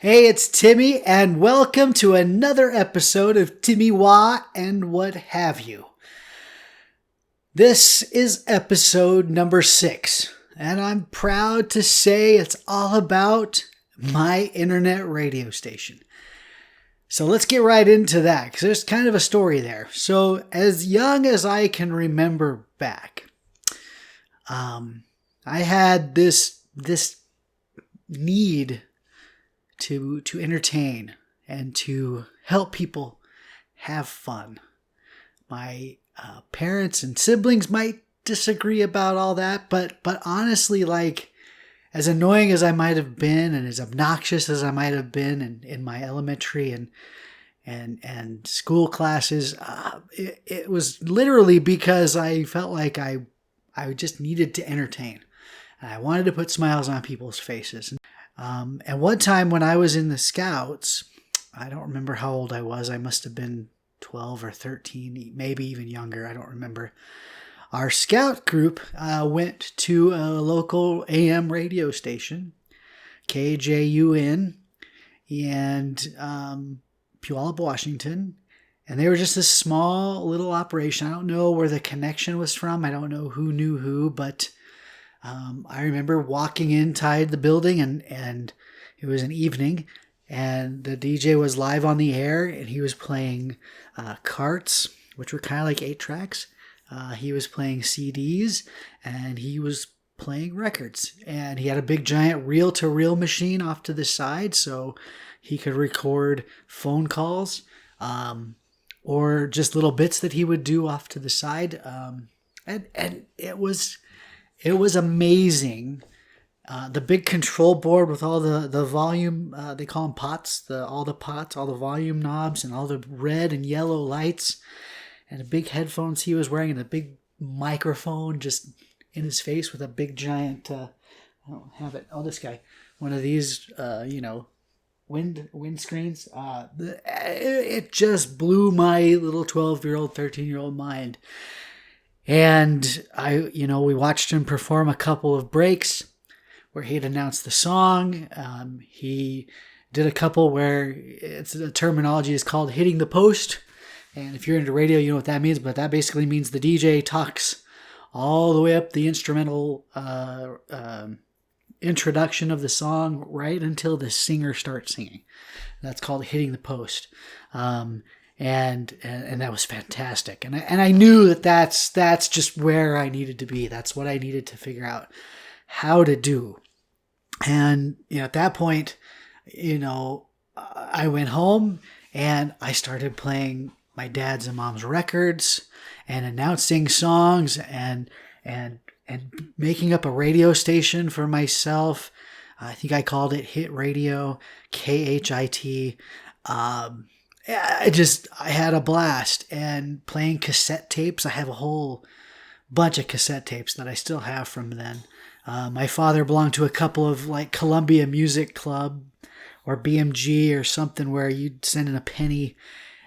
Hey, it's Timmy, and welcome to another episode of TimmyWA and what have you. This is episode number 6, and I'm proud to say it's all about my internet radio station. So let's get right into that, because there's kind of a story there. So as young as I can remember back, I had this need to entertain and to help people have fun. My parents and siblings might disagree about all that, but honestly, like, as annoying as I might have been and as obnoxious as I might have been in my elementary and school classes, it was literally because I felt like I just needed to entertain. And I wanted to put smiles on people's faces. And one time when I was in the Scouts, I don't remember how old I was. I must have been 12 or 13, maybe even younger. I don't remember. Our Scout group went to a local AM radio station, KJUN, and Puyallup, Washington. And they were just a small little operation. I don't know where the connection was from. I don't know who knew who, but I remember walking inside the building and it was an evening and the DJ was live on the air and he was playing carts, which were kind of like 8 tracks. He was playing CDs and he was playing records, and he had a big giant reel-to-reel machine off to the side so he could record phone calls or just little bits that he would do off to the side. And it was amazing. The big control board with all the volume, they call them pots, all the volume knobs and all the red and yellow lights, and the big headphones he was wearing, and a big microphone just in his face with a big giant, I don't have it. Oh, this guy. One of these, wind screens. It just blew my little 12-year-old, 13-year-old mind. And we watched him perform a couple of breaks where he'd announced the song. He did a couple where the terminology is called hitting the post. And if you're into radio, you know what that means, but that basically means the DJ talks all the way up the instrumental introduction of the song right until the singer starts singing. That's called hitting the post. And that was fantastic. And I knew that's just where I needed to be. That's what I needed to figure out how to do. And at that point, I went home and I started playing my dad's and mom's records and announcing songs and making up a radio station for myself. I think I called it Hit Radio, KHIT. I had a blast, and playing cassette tapes. I have a whole bunch of cassette tapes that I still have from then. My father belonged to a couple of like Columbia Music Club or BMG or something where you'd send in a penny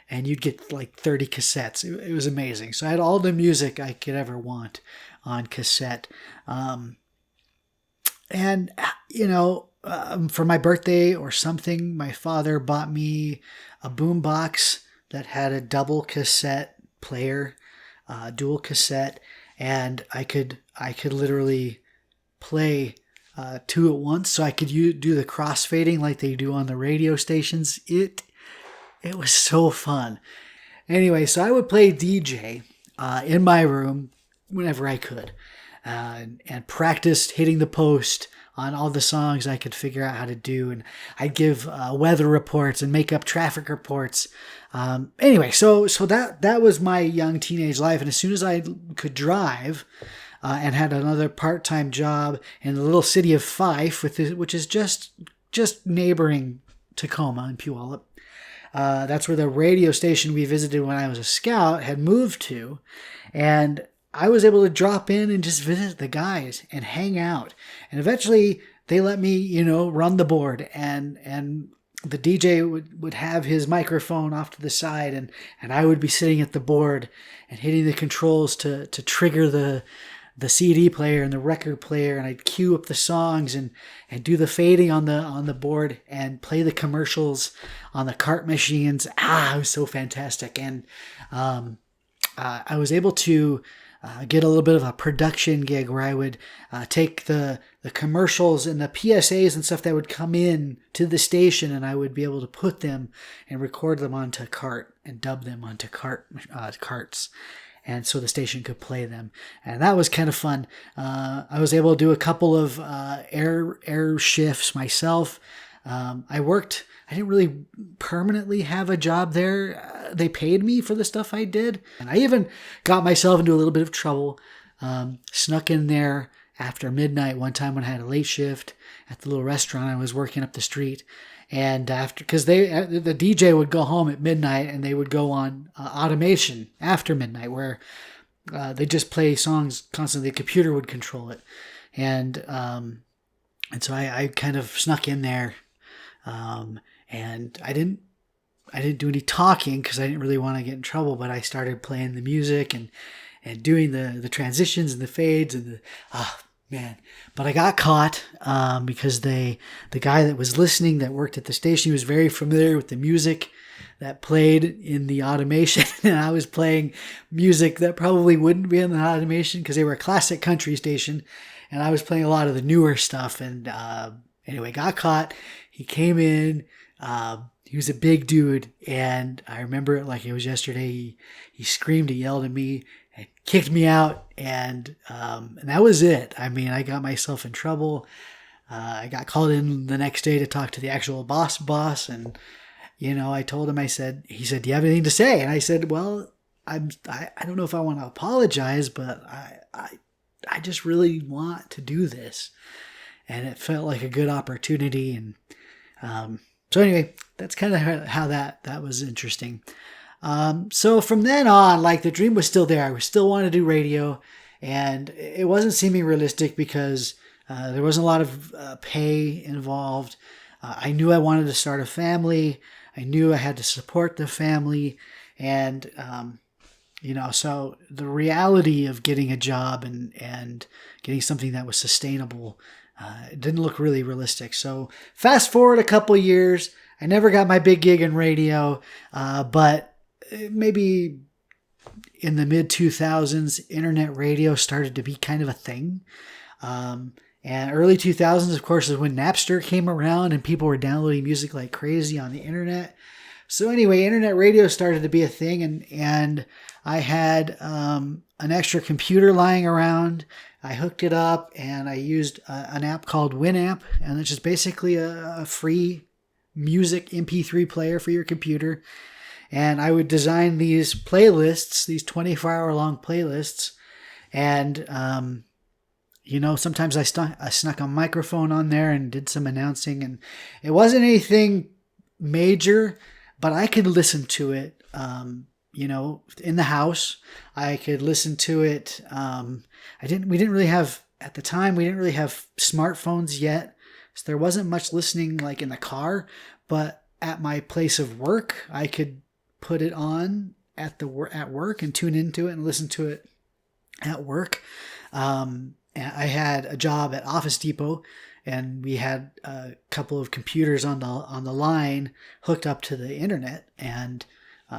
and you'd get like 30 cassettes. It was amazing. So I had all the music I could ever want on cassette. For my birthday or something, my father bought me a boombox that had a double cassette player, dual cassette, and I could literally play 2 at once, so I could do the crossfading like they do on the radio stations. It was so fun. Anyway, so I would play DJ in my room whenever I could, and practiced hitting the post on all the songs I could figure out how to do. And I'd give weather reports and make up traffic reports. Anyway, so that was my young teenage life. And as soon as I could drive and had another part-time job in the little city of Fife, which is just neighboring Tacoma and Puyallup, that's where the radio station we visited when I was a scout had moved to. And I was able to drop in and just visit the guys and hang out. And eventually they let me, run the board, and the DJ would have his microphone off to the side, and I would be sitting at the board and hitting the controls to trigger the the CD player and the record player, and I'd cue up the songs and do the fading on the board and play the commercials on the cart machines. It was so fantastic. And I was able to get a little bit of a production gig where I would take the commercials and the PSAs and stuff that would come in to the station, and I would be able to put them and record them onto cart and dub them onto carts. And so the station could play them. And that was kind of fun. I was able to do a couple of air shifts myself. I didn't really permanently have a job there. They paid me for the stuff I did. And I even got myself into a little bit of trouble. Snuck in there after midnight one time when I had a late shift at the little restaurant I was working up the street. And because the DJ would go home at midnight and they would go on automation after midnight where they just play songs constantly. The computer would control it. And so I kind of snuck in there. And I didn't do any talking because I didn't really want to get in trouble, but I started playing the music and doing the transitions and the fades and man. But I got caught because the guy that was listening that worked at the station, he was very familiar with the music that played in the automation. And I was playing music that probably wouldn't be in the automation because they were a classic country station. And I was playing a lot of the newer stuff. And anyway, got caught. He came in. He was a big dude. And I remember it like it was yesterday. He screamed, he yelled at me and kicked me out. And that was it. I mean, I got myself in trouble. I got called in the next day to talk to the actual boss. And, I told him, he said, do you have anything to say? And I said, well, I don't know if I want to apologize, but I just really want to do this. And it felt like a good opportunity. And so anyway, that's kind of how that was interesting. So from then on, like the dream was still there. I still wanted to do radio, and it wasn't seeming realistic because there wasn't a lot of pay involved. I knew I wanted to start a family. I knew I had to support the family, and so the reality of getting a job and getting something that was sustainable it didn't look really realistic. So fast forward a couple years, I never got my big gig in radio, but maybe in the mid 2000s, internet radio started to be kind of a thing. And early 2000s, of course, is when Napster came around and people were downloading music like crazy on the internet. So anyway, internet radio started to be a thing, and I had an extra computer lying around. I hooked it up and I used an app called Winamp, and it's just basically a free music MP3 player for your computer. And I would design these playlists, these 24-hour long playlists, and sometimes I snuck a microphone on there and did some announcing, and it wasn't anything major, but I could listen to it, in the house. I could listen to it. We didn't really have smartphones yet, so there wasn't much listening like in the car, but at my place of work, I could put it on at work and tune into it and listen to it at work. And I had a job at Office Depot, and we had a couple of computers on the line hooked up to the internet, and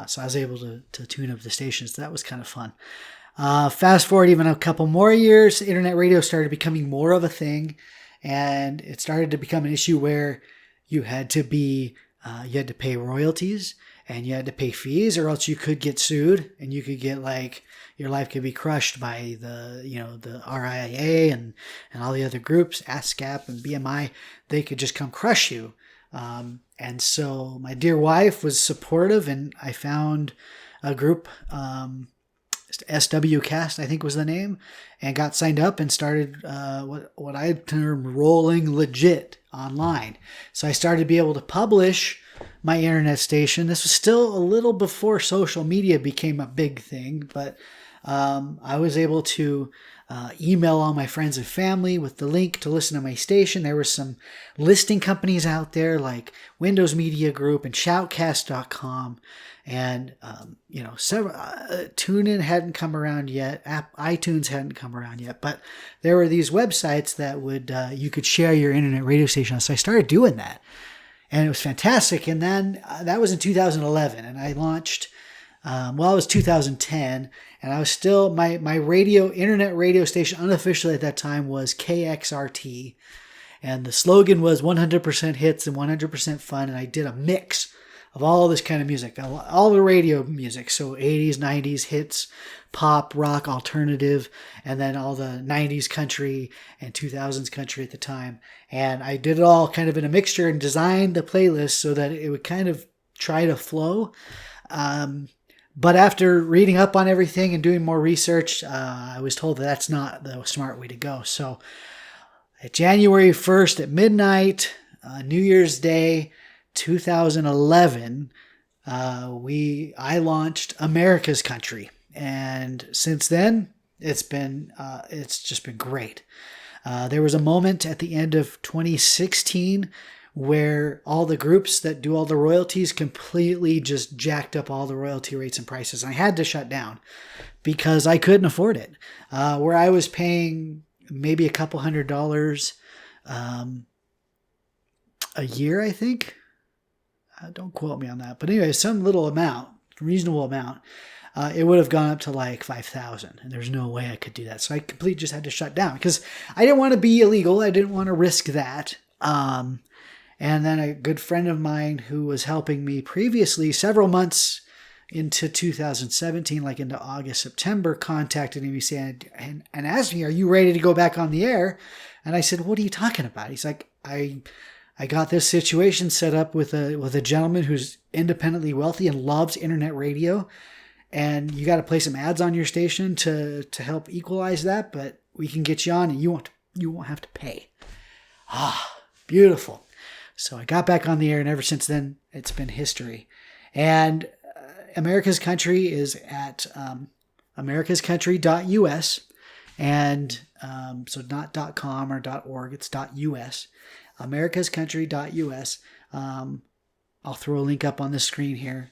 so I was able to tune up the stations. So that was kind of fun. Fast forward even a couple more years, internet radio started becoming more of a thing, and it started to become an issue where you had to pay royalties and you had to pay fees, or else you could get sued and you could get your life could be crushed by the RIA and all the other groups, ASCAP and BMI. They could just come crush you. And so my dear wife was supportive, and I found a group, SWCast, I think was the name, and got signed up and started what I term rolling legit online. So I started to be able to publish my internet station. This was still a little before social media became a big thing, but I was able to email all my friends and family with the link to listen to my station. There were some listing companies out there like Windows Media Group and Shoutcast.com. And, several, TuneIn hadn't come around yet. iTunes hadn't come around yet. But there were these websites that you could share your internet radio station on. So I started doing that. And it was fantastic. And then that was in 2011. And I launched, it was 2010. And I was still, my internet radio station unofficially at that time was KXRT. And the slogan was 100% hits and 100% fun. And I did a mix of all this kind of music, all the radio music. So 80s, 90s hits, pop, rock, alternative, and then all the 90s country and 2000s country at the time. And I did it all kind of in a mixture and designed the playlist so that it would kind of try to flow. But after reading up on everything and doing more research, I was told that that's not the smart way to go. So at January 1st at midnight, New Year's Day, 2011, I launched America's Country, and since then it's just been great. There was a moment at the end of 2016 where all the groups that do all the royalties completely just jacked up all the royalty rates and prices. I had to shut down because I couldn't afford it. Where I was paying maybe a couple $100 a year, I think. Don't quote me on that. But anyway, some little amount, reasonable amount, it would have gone up to like $5,000. And there's no way I could do that. So I completely just had to shut down because I didn't want to be illegal. I didn't want to risk that. And then a good friend of mine who was helping me previously, several months into 2017, like into August, September, contacted me saying, and asked me, "Are you ready to go back on the air?" And I said, "What are you talking about?" He's like, I got this situation set up with a gentleman who's independently wealthy and loves internet radio, and you got to play some ads on your station to help equalize that, but we can get you on and you won't have to pay. Beautiful. So I got back on the air, and ever since then it's been history. And America's Country is at americascountry.us, and so not .com or .org, it's .us. americascountry.us. I'll throw a link up on the screen here.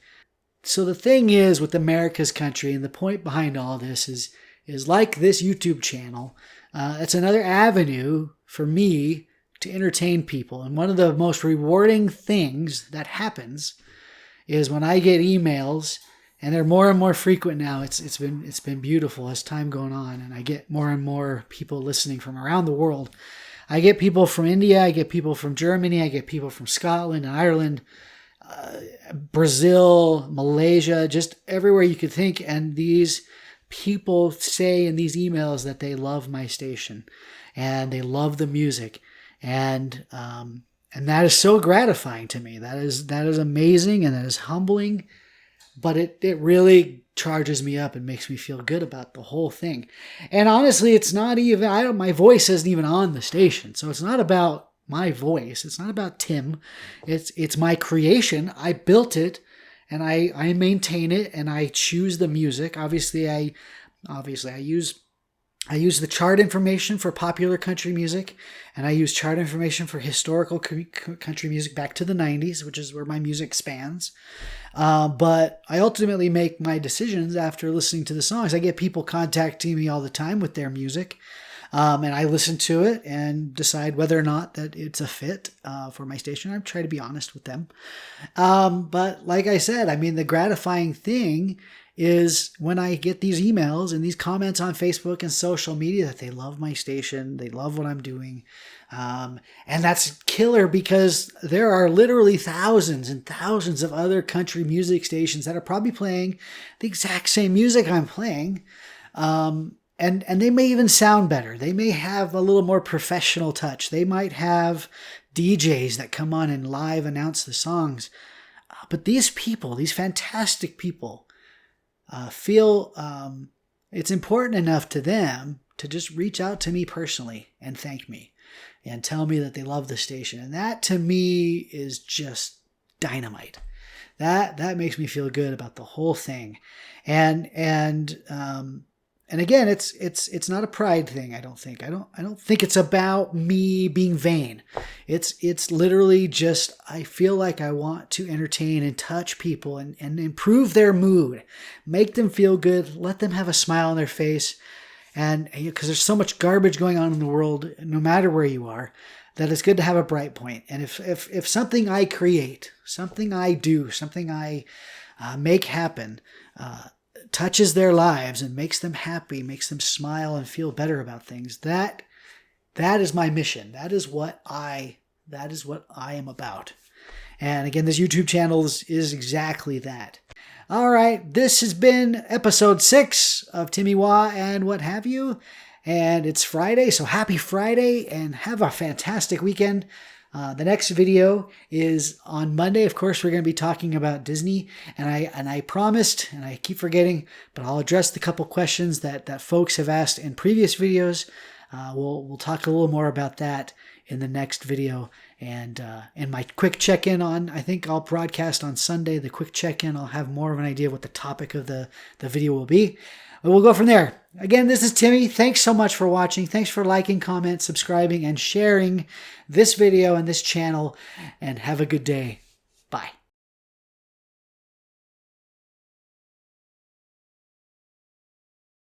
So the thing is with America's Country, and the point behind all this is like this YouTube channel, it's another avenue for me to entertain people. And one of the most rewarding things that happens is when I get emails, and they're more and more frequent now. It's been beautiful as time going on, and I get more and more people listening from around the world. I get people from India, I get people from Germany, I get people from Scotland, Ireland, Brazil, Malaysia, just everywhere you could think. And these people say in these emails that they love my station and they love the music. And that is so gratifying to me. That is amazing, and that is humbling, but it really charges me up and makes me feel good about the whole thing. And honestly, it's not even, my voice isn't even on the station. So it's not about my voice. It's not about Tim. It's my creation. I built it, and I maintain it, and I choose the music. Obviously I use the chart information for popular country music, and I use chart information for historical country music back to the 90s, which is where my music spans. But I ultimately make my decisions after listening to the songs. I get people contacting me all the time with their music, and I listen to it and decide whether or not that it's a fit for my station. I try to be honest with them. But like I said, I mean, the gratifying thing is when I get these emails and these comments on Facebook and social media that they love my station, they love what I'm doing. And that's killer, because there are literally thousands and thousands of other country music stations that are probably playing the exact same music I'm playing. And they may even sound better. They may have a little more professional touch. They might have DJs that come on and live announce the songs. But these people, these fantastic people, feel it's important enough to them to just reach out to me personally and thank me and tell me that they love the station. And that to me is just dynamite. That makes me feel good about the whole thing. And And again, it's not a pride thing. I don't think. I don't think it's about me being vain. It's literally just I feel like I want to entertain and touch people and improve their mood, make them feel good, let them have a smile on their face, and because there's so much garbage going on in the world, no matter where you are, that it's good to have a bright point. And if something I create, something I do, something I make happen, touches their lives and makes them happy, makes them smile and feel better about things, that is my mission. That is what I am about. And again, this YouTube channel is exactly that. All right, this has been episode 6 of TimmyWA and what have you. And it's Friday, so happy Friday and have a fantastic weekend. The next video is on Monday. Of course, we're going to be talking about Disney, and I promised, and I keep forgetting, but I'll address the couple questions that folks have asked in previous videos. We'll talk a little more about that in the next video, and my quick check-in on, I think I'll broadcast on Sunday, the quick check-in. I'll have more of an idea of what the topic of the video will be. But we'll go from there. Again, this is Timmy. Thanks so much for watching. Thanks for liking, commenting, subscribing, and sharing this video and this channel. And have a good day. Bye.